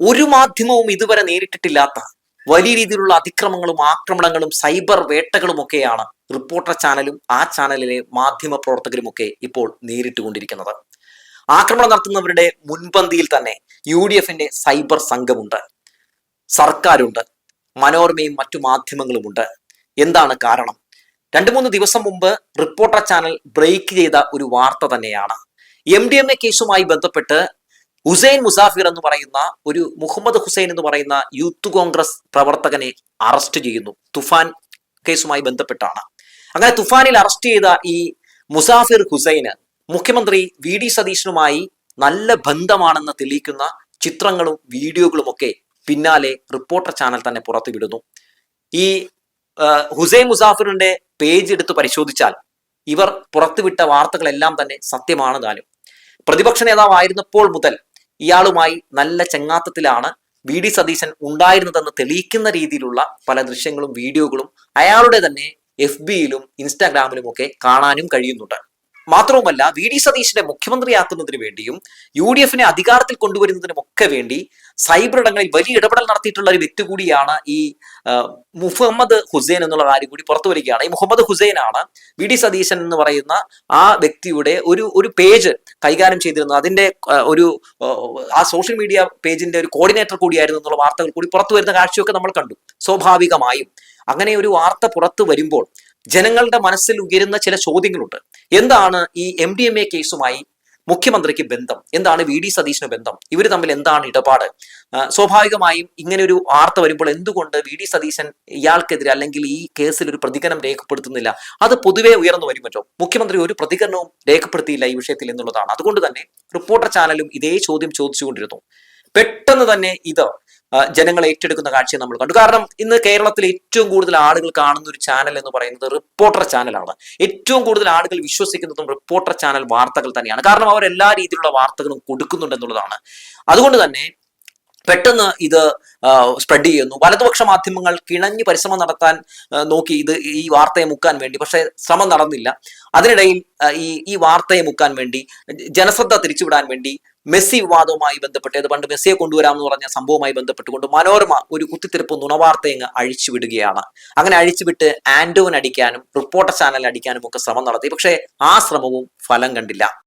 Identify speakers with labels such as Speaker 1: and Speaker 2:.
Speaker 1: ഒരു മാധ്യമവും ഇതുവരെ നേരിട്ടിട്ടില്ലാത്ത വലിയ രീതിയിലുള്ള അതിക്രമങ്ങളും ആക്രമണങ്ങളും സൈബർ വേട്ടകളും ഒക്കെയാണ് റിപ്പോർട്ടർ ചാനലും ആ ചാനലിലെ മാധ്യമ പ്രവർത്തകരുമൊക്കെ ഇപ്പോൾ നേരിട്ടുകൊണ്ടിരിക്കുന്നത്. ആക്രമണം നടത്തുന്നവരുടെ മുൻപന്തിയിൽ തന്നെ UDFന്റെ സൈബർ സംഘമുണ്ട്, സർക്കാരുണ്ട്, മനോരമയും മറ്റു മാധ്യമങ്ങളുമുണ്ട്. എന്താണ് കാരണം? 2-3 ദിവസം മുമ്പ് റിപ്പോർട്ടർ ചാനൽ ബ്രേക്ക് ചെയ്ത ഒരു വാർത്ത തന്നെയാണ്. MDMA കേസുമായി ബന്ധപ്പെട്ട് ഹുസൈൻ മുസാഫിർ എന്ന് പറയുന്ന ഒരു മുഹമ്മദ് ഹുസൈൻ എന്ന് പറയുന്ന യൂത്ത് കോൺഗ്രസ് പ്രവർത്തകനെ അറസ്റ്റ് ചെയ്യുന്നു. തുഫാൻ കേസുമായി ബന്ധപ്പെട്ടാണ്. അങ്ങനെ തുഫാനിൽ അറസ്റ്റ് ചെയ്ത ഈ മുസാഫിർ ഹുസൈന് മുഖ്യമന്ത്രി VD സതീശനുമായി നല്ല ബന്ധമാണെന്ന് തെളിയിക്കുന്ന ചിത്രങ്ങളും വീഡിയോകളും ഒക്കെ പിന്നാലെ റിപ്പോർട്ടർ ചാനൽ തന്നെ പുറത്തുവിടുന്നു. ഈ ഹുസൈൻ മുസാഫിറിന്റെ പേജ് എടുത്ത് പരിശോധിച്ചാൽ ഇവർ പുറത്തുവിട്ട വാർത്തകളെല്ലാം തന്നെ സത്യമാണ് താനും. പ്രതിപക്ഷ നേതാവായിരുന്നപ്പോൾ മുതൽ ഇയാളുമായി നല്ല ചങ്ങാത്തത്തിലാണ് VD സതീശൻ ഉണ്ടായിരുന്നതെന്ന് തെളിയിക്കുന്ന രീതിയിലുള്ള പല ദൃശ്യങ്ങളും വീഡിയോകളും അയാളുടെ തന്നെ FBയിലും ഇൻസ്റ്റാഗ്രാമിലും ഒക്കെ കാണാനും കഴിയുന്നുണ്ട്. മാത്രവുമല്ല, VD സതീശനെ മുഖ്യമന്ത്രിയാക്കുന്നതിന് വേണ്ടിയും UDFനെ അധികാരത്തിൽ കൊണ്ടുവരുന്നതിനും ഒക്കെ വേണ്ടി സൈബർ ഇടങ്ങളിൽ വലിയ ഇടപെടൽ നടത്തിയിട്ടുള്ള ഒരു വ്യക്തി കൂടിയാണ് ഈ മുഹമ്മദ് ഹുസൈൻ എന്നുള്ള കാര്യം കൂടി പുറത്തു വരികയാണ്. ഈ മുഹമ്മദ് ഹുസൈനാണ് VD സതീശൻ എന്ന് പറയുന്ന ആ വ്യക്തിയുടെ ഒരു പേജ് കൈകാര്യം ചെയ്തിരുന്നത്. അതിന്റെ ആ സോഷ്യൽ മീഡിയ പേജിന്റെ ഒരു കോർഡിനേറ്റർ കൂടിയായിരുന്നു എന്നുള്ള വാർത്തകൾ കൂടി പുറത്തു വരുന്ന കാഴ്ചയൊക്കെ നമ്മൾ കണ്ടു. സ്വാഭാവികമായും അങ്ങനെ ഒരു വാർത്ത പുറത്തു വരുമ്പോൾ ജനങ്ങളുടെ മനസ്സിൽ ഉയരുന്ന ചില ചോദ്യങ്ങളുണ്ട്. എന്താണ് ഈ MDMA കേസുമായി മുഖ്യമന്ത്രിക്ക് ബന്ധം? എന്താണ് VD സതീശന് ബന്ധം? ഇവർ തമ്മിൽ എന്താണ് ഇടപാട്? സ്വാഭാവികമായും ഇങ്ങനെ ഒരു വാർത്ത വരുമ്പോൾ എന്തുകൊണ്ട് VD സതീശൻ ഇയാൾക്കെതിരെ അല്ലെങ്കിൽ ഈ കേസിൽ ഒരു പ്രതികരണം രേഖപ്പെടുത്തുന്നില്ല? അത് പൊതുവെ ഉയർന്നു വരുമല്ലോ. മുഖ്യമന്ത്രി ഒരു പ്രതികരണവും രേഖപ്പെടുത്തിയില്ല ഈ വിഷയത്തിൽ എന്നുള്ളതാണ്. അതുകൊണ്ട് തന്നെ റിപ്പോർട്ടർ ചാനലും ഇതേ ചോദ്യം ചോദിച്ചുകൊണ്ടിരുന്നു. പെട്ടെന്ന് തന്നെ ഇത് ജനങ്ങൾ ഏറ്റെടുക്കുന്ന കാഴ്ച നമ്മൾ കണ്ടു. കാരണം ഇന്ന് കേരളത്തിൽ ഏറ്റവും കൂടുതൽ ആളുകൾ കാണുന്ന ഒരു ചാനൽ എന്ന് പറയുന്നത് റിപ്പോർട്ടർ ചാനലാണ്. ഏറ്റവും കൂടുതൽ ആളുകൾ വിശ്വസിക്കുന്നതും റിപ്പോർട്ടർ ചാനൽ വാർത്തകൾ തന്നെയാണ്. കാരണം അവർ എല്ലാ രീതിയിലുള്ള വാർത്തകളും കൊടുക്കുന്നുണ്ടെന്നുള്ളതാണ്. അതുകൊണ്ട് തന്നെ പെട്ടെന്ന് ഇത് സ്പ്രെഡ് ചെയ്യുന്നു. വലതുപക്ഷ മാധ്യമങ്ങൾ കിണഞ്ഞ് പരിശ്രമം നടത്താൻ നോക്കി ഈ വാർത്തയെ മുക്കാൻ വേണ്ടി, പക്ഷെ ശ്രമം നടന്നില്ല. അതിനിടയിൽ ഈ വാർത്തയെ മുക്കാൻ വേണ്ടി, ജനശ്രദ്ധ തിരിച്ചുവിടാൻ വേണ്ടി മെസ്സി വിവാദവുമായി ബന്ധപ്പെട്ട്, അത് പണ്ട് മെസ്സിയെ കൊണ്ടുവരാമെന്ന് പറഞ്ഞ സംഭവവുമായി ബന്ധപ്പെട്ടുകൊണ്ട് മനോരമ ഒരു കുത്തിത്തിരിപ്പ് നുണവാർത്തയങ്ങ് അഴിച്ചുവിടുകയാണ്. അങ്ങനെ അഴിച്ചുവിട്ട് ആന്റോൻ അടിക്കാനും റിപ്പോർട്ടർ ചാനൽ അടിക്കാനും ഒക്കെ ശ്രമം നടത്തി. പക്ഷേ ആ ശ്രമവും ഫലം കണ്ടില്ല.